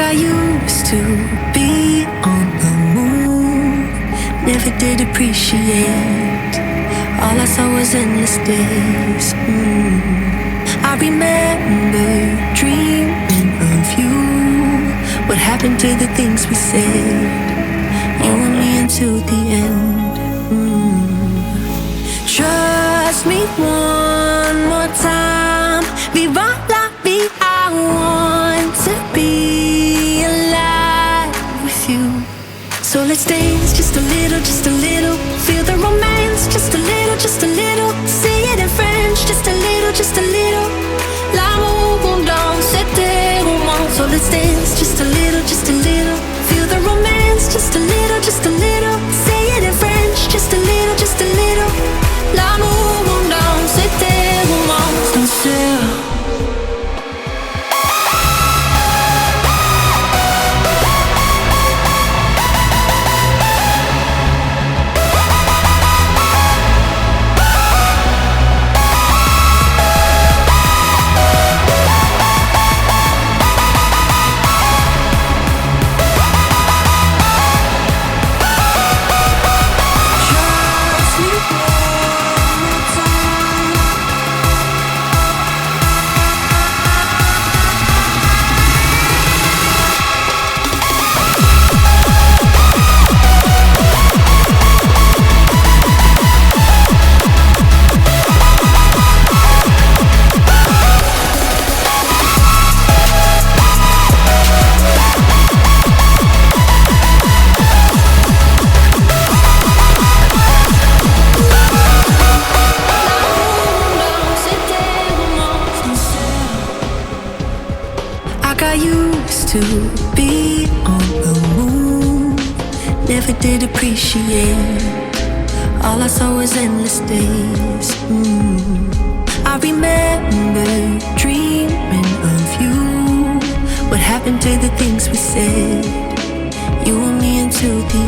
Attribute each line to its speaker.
Speaker 1: got used to be on the move. Never did appreciate. All I saw was endless days. I remember dreaming of you. What happened to the things we said? You and me until the end. Trust me one more time. Viva la vida. I want to be alive with you. So let's dance just a little, just a little. Feel the romance just a little, just a little. Say it in French just a little, just a little. L'amour qu'on danse, c'était roman. So let's dance just a little, just a little. Feel the romance just a little, just a little. Say it in French just a little, just a little. L'amour qu'on danse, c'était roman. Sincère. To be on the move, never did appreciate. All I saw was endless days. I remember dreaming of you. What happened to the things we said? You and me until the